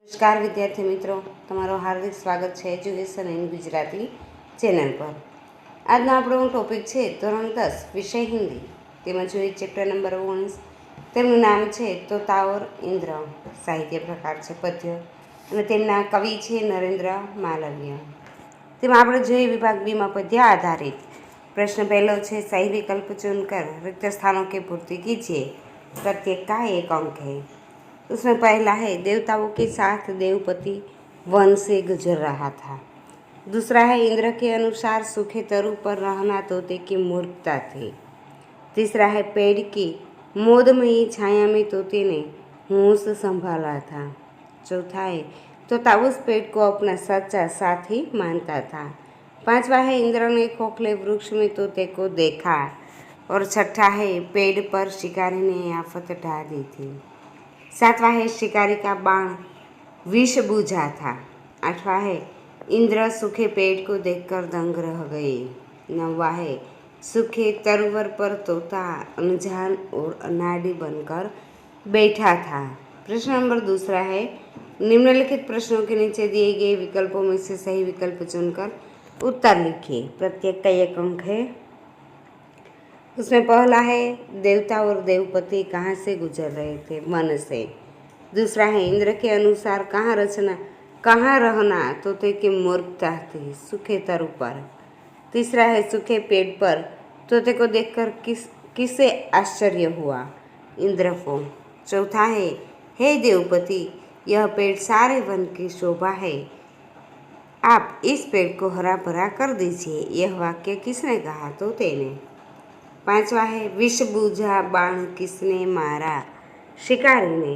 નમસ્કાર વિદ્યાર્થી મિત્રો, તમારું હાર્દિક સ્વાગત છે એજ્યુકેશન ઇન ગુજરાતી ચેનલ પર। આજનો આપણો ટોપિક છે ધોરણ 10 વિષય હિન્દી। તેમાં જોઈએ ચેપ્ટર નંબર 19। તેમનું નામ છે તોતાઓર ઇન્દ્ર। સાહિત્ય પ્રકાર છે પદ્ય અને તેમના કવિ છે નરેન્દ્ર માલવ્ય। તેમાં આપણે જોઈએ વિભાગ બીમાં पद्य आधारित। प्रश्न पहलो છે सही विकल्प चुनकर रिक्त स्थानों की पूर्ति कीजिए। प्रत्येक का एक अंक है। उसमें पहला है देवताओं के साथ देवपति वन से गुजर रहा था। दूसरा है इंद्र के अनुसार सूखे तरु पर रहना तोते की मूर्खता थी। तीसरा है पेड़ की मोदमयी छाया में तोते ने होश संभाला था। चौथा है तोता उस पेड़ को अपना सच्चा साथी मानता था। पांचवा है इंद्र ने खोखले वृक्ष में तोते को देखा। और छठा है पेड़ पर शिकारी ने आफत ढा दी थी। सातवां है शिकारी का बाण विष बूझा था। आठवां है इंद्र सूखे पेड़ को देखकर दंग रह गए। नौवां है सूखे तरुवर पर तोता अनजान और अनाड़ी बनकर बैठा था। प्रश्न नंबर दूसरा है निम्नलिखित प्रश्नों के नीचे दिए गए विकल्पों में से सही विकल्प चुनकर उत्तर लिखिए। प्रत्येक का एक अंक है। उसमें पहला है देवता और देवपति कहाँ से गुजर रहे थे? वन से। दूसरा है इंद्र के अनुसार कहाँ रहना तोते की मूर्खता थी, सूखे तरु पर। तीसरा है सूखे पेड़ पर तोते को देखकर किसे आश्चर्य हुआ? इंद्र को। चौथा है हे देवपति, यह पेड़ सारे वन की शोभा है, आप इस पेड़ को हरा भरा कर दीजिए। यह वाक्य किसने कहा? तोते ने। पांचवा है विष बूझा बाण किसने मारा? शिकारी ने।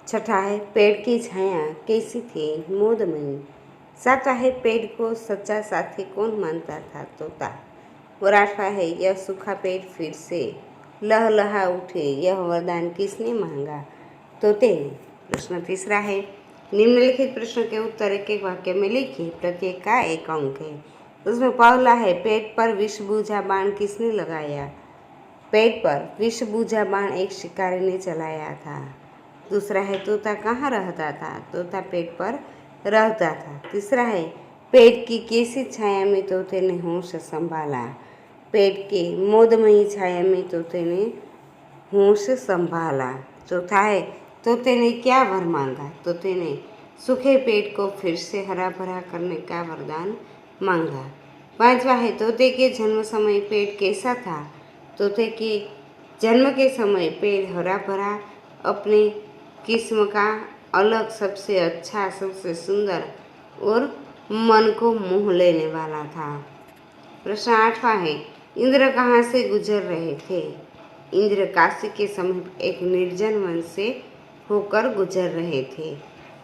छठा है पेड़ की छाया कैसी थी? मोदमयी। सातवां है पेड़ को सच्चा साथी कौन मानता था? तोता। और आठवां है यह सूखा पेड़ फिर से लहलहा उठे, यह वरदान किसने मांगा? तोते ने। प्रश्न तीसरा है निम्नलिखित प्रश्न के उत्तर एक एक वाक्य में लिखिए। प्रत्येक का एक अंक है। उसमें पहला है पेट पर विष बूझा बाण किसने लगाया? पेट पर विष बूझा बाण एक शिकारी ने चलाया था। दूसरा है तोता कहाँ रहता था? तोता पेट पर रहता था। तीसरा है पेट की कैसी छाया में तोते ने होश संभाला? पेट के मोदमयी छाया में तोते ने होश संभाला। चौथा है तोते ने क्या वर मांगा? तोते ने सूखे पेट को फिर से हरा भरा करने का वरदान मांगा। पांचवा है तोते के जन्म समय पेड़ कैसा था? तोते के जन्म के समय पेड़ हरा भरा, अपने किस्म का अलग, सबसे अच्छा, सबसे सुंदर और मन को मोह लेने वाला था। प्रश्न आठवां है इंद्र कहाँ से गुजर रहे थे? इंद्र काशी के समीप एक निर्जन वन से होकर गुजर रहे थे।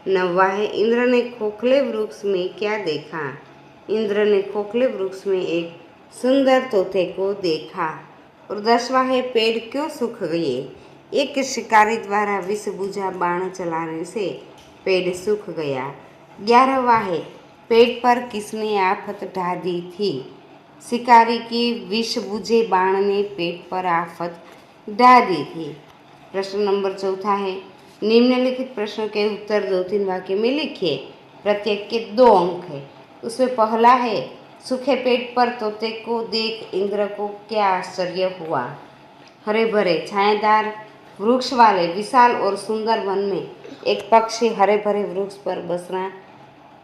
नौवां है इंद्र ने खोखले वृक्ष में क्या देखा? इंद्र ने खोखले वृक्ष में एक सुंदर तोते को देखा। और 10वां है पेड़ क्यों सूख गए? एक शिकारी द्वारा विष बूझा बाण चलाने से पेड़ सूख गया। 11वां है पेड़ पर किसने आफत ढा दी थी? शिकारी की विष बूझे बाण ने पेट पर आफत ढा दी थी। प्रश्न नंबर चौथा है निम्नलिखित प्रश्नों के उत्तर 2-3 वाक्य में लिखिए। प्रत्येक के 2 अंक है। उसमें पहला है सूखे पेट पर तोते को देख इंद्र को क्या आश्चर्य हुआ? हरे भरे छायादार वृक्ष वाले विशाल और सुंदर वन में एक पक्षी हरे भरे वृक्ष पर बसना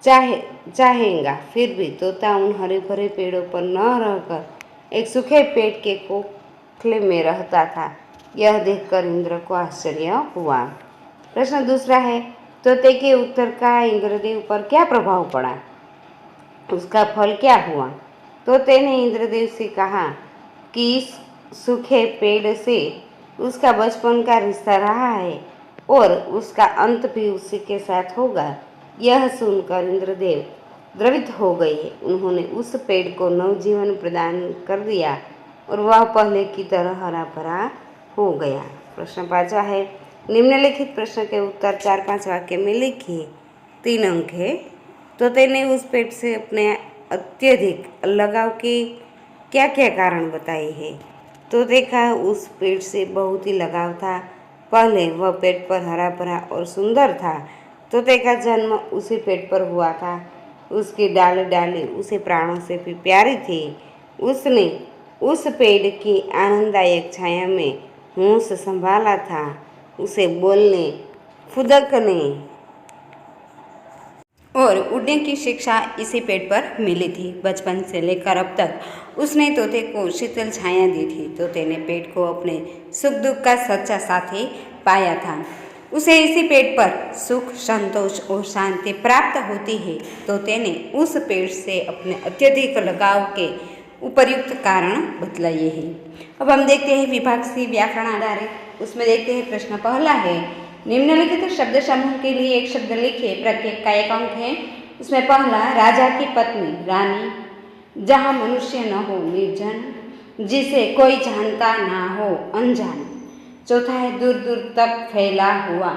चाहेगा, फिर भी तोता उन हरे भरे पेड़ों पर न रहकर एक सूखे पेड़ के खोखले में रहता था। यह देखकर इंद्र को आश्चर्य हुआ। प्रश्न दूसरा है तोते के उत्तर का इंद्रदेव पर क्या प्रभाव पड़ा? उसका फल क्या हुआ? तोते ने इंद्रदेव से कहा कि इस सूखे पेड़ से उसका बचपन का रिश्ता रहा है और उसका अंत भी उसी के साथ होगा। यह सुनकर इंद्रदेव द्रवित हो गए। उन्होंने उस पेड़ को नवजीवन प्रदान कर दिया और वह पहले की तरह हरा भरा हो गया। प्रश्न 5वां है निम्नलिखित प्रश्न के उत्तर 4-5 वाक्य में लिखिए। 3 अंक है। तोते ने उस पेड़ से अपने अत्यधिक लगाव के क्या क्या कारण बताए हैं? तोते का उस पेड़ से बहुत ही लगाव था। पहले वह पेड़ पर हरा भरा और सुंदर था। तोते का जन्म उसी पेड़ पर हुआ था। उसकी डाली डाली उसे प्राणों से भी प्यारी थी। उसने उस पेड़ की आनंददायक छाया में होश संभाला था। उसे बोलने, फुदकने और उड़ने की शिक्षा इसी पेड़ पर मिली थी। बचपन से लेकर अब तक उसने तोते को शीतल छाया दी थी। तोते ने पेड़ को अपने सुख दुख का सच्चा साथी पाया था। उसे इसी पेड़ पर सुख, संतोष और शांति प्राप्त होती है। तोते ने उस पेड़ से अपने अत्यधिक लगाव के उपयुक्त कारण बतलाए हैं। अब हम देखते हैं विभाग सी व्याकरण आधारित। उसमें देखते हैं प्रश्न पहला है, निम्नलिखित शब्द समूह के लिए एक शब्द लिखिए, प्रत्येक का एक अंक है। उसमें पहला, राजा की पत्नी रानी, जहाँ मनुष्य न हो निर्जन, जिसे कोई जानता ना हो अनजान। चौथा है, दूर दूर तक फैला हुआ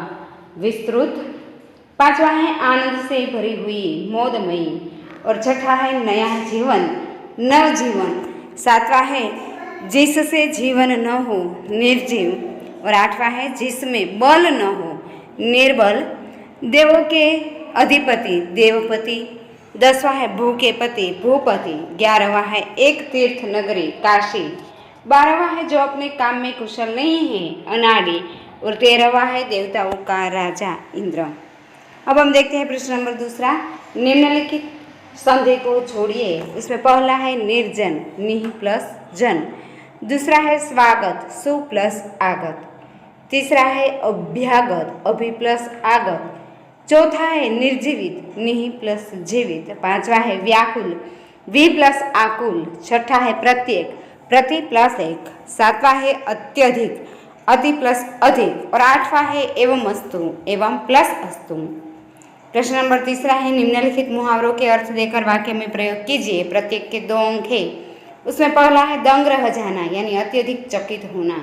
विस्तृत। पांचवा है, आनंद से भरी हुई मोदमयी। और छठा है, नया जीवन नवजीवन। सातवां है, जिससे जीवन न हो निर्जीव। और आठवां है, जिसमें बल न हो निर्बल। देवों के अधिपति देवपति। 10वां है, भू के पति भूपति। 11वां है, एक तीर्थ नगरी काशी। 12वां है, जो अपने काम में कुशल नहीं है अनाड़ी। और 13वां है, देवताओं का राजा इंद्र। अब हम देखते हैं प्रश्न नंबर दूसरा, निम्नलिखित संधि को छोड़िए। इसमें पहला है निर्जन, निह प्लस जन। दूसरा है स्वागत, सु प्लस आगत। तीसरा है अभ्यागत, अभि प्लस आगत। चौथा है निर्जीवित, निह प्लस जीवित। पांचवा है व्याकुल, वी प्लस आकुल। छठा है प्रत्येक, प्रति प्लस एक। सातवां है अत्यधिक, अति प्लस अधिक। और आठवां है एवं अस्तु, एवं प्लस अस्तु। प्रश्न नंबर तीसरा है, निम्नलिखित मुहावरों के अर्थ देकर वाक्य में प्रयोग कीजिए। प्रत्येक के 2 अंक है। उसमें पहला है दंग रह जाना, यानी अत्यधिक चकित होना।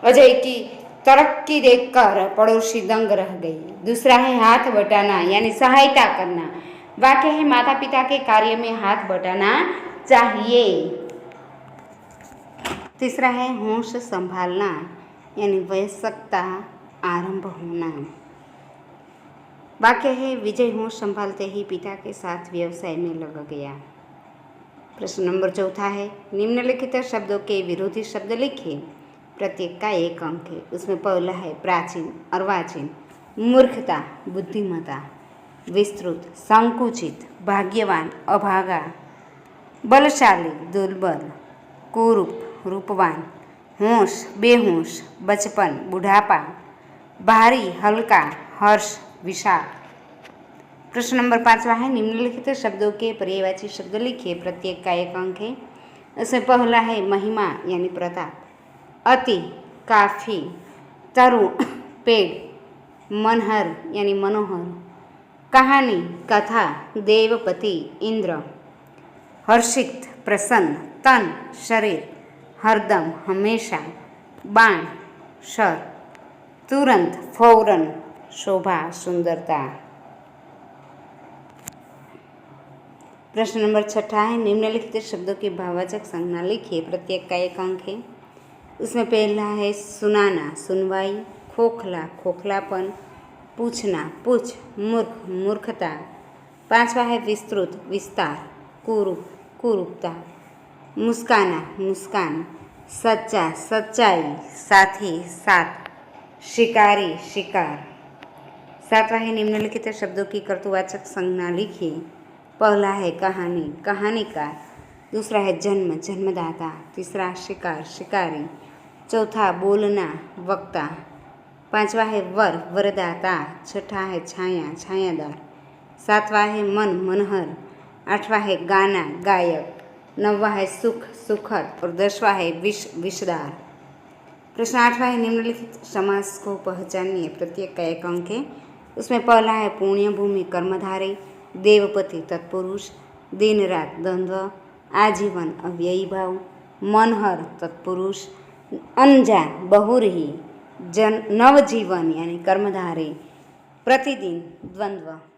अजय की तरक्की देखकर पड़ोसी दंग रह गई। दूसरा है हाथ बटाना, यानी सहायता करना। वाक्य है, माता पिता के कार्य में हाथ बटाना चाहिए। तीसरा है होश संभालना, यानी वयस्कता आरंभ होना। वाक्य है, विजय होश संभालते ही पिता के साथ व्यवसाय में लग गया। प्रश्न नंबर चौथा है, निम्नलिखित शब्दों के विरोधी शब्द लिखिए। प्रत्येक का 1 अंक है। उसमें पहला है प्राचीन, अर्वाचीन। मूर्खता, बुद्धिमत्ता। विस्तृत, संकुचित। भाग्यवान, अभागा। बलशाली, दुर्बल। कुरूप, रूपवान। होश, बेहोश। बचपन, बुढ़ापा। भारी, हल्का। हर्ष, विशाल। प्रश्न नंबर 5वां है, निम्नलिखित शब्दों के पर्यायवाची शब्द लिखिए। प्रत्येक का 1 अंक है। उसमें पहला है महिमा, यानी प्रताप। अति, काफी। तरुण, पेड़। मनहर, यानी मनोहर। कहानी, कथा। देवपति, इंद्र। हर्षित, प्रसन्न। तन, शरीर। हरदम, हमेशा। बाण, शर। तुरंत, फौरन। शोभा, सुंदरता। प्रश्न नंबर 6 है, निम्नलिखित शब्दों की भाववाचक संज्ञा लिखिए। प्रत्येक का 1 अंक है। उसमें पहला है सुनाना, सुनवाई। खोखला, खोखलापन। पूछना, पूछ। मूर्ख, मूर्खता। 5वां है विस्तृत, विस्तार। कुरूप, कुरूपता। मुस्काना, मुस्कान। सच्चा, सच्चाई। साथी, साथ। शिकारी, शिकार। 7वां है, निम्नलिखित शब्दों की कर्तृवाचक संज्ञा लिखिए। पहला है कहानी, कहानीकार। दूसरा है जन्म, जन्मदाता। तीसरा शिकार, शिकारी। चौथा बोलना, वक्ता। 5वां है वर, वरदाता। छठा है छाया, छायादार। 7वां है मन, मनहर। 8वां है गाना, गायक। 9वां है सुख, सुखद। और 10वां है विष, विषदार। प्रश्न 8वां है, निम्नलिखित समास को पहचानिए। प्रत्येक का 1 अंक है। उसमें पहला है पुण्य भूमि, कर्मधारय। देवपति, तत्पुरुष। दिन रात, द्वंद्व। आजीवन, अव्ययी भाव। मनहर, तत्पुरुष। अनजान, बहुरीही। नवजीवन, यानी कर्मधारय। प्रतिदिन, द्वंद्व।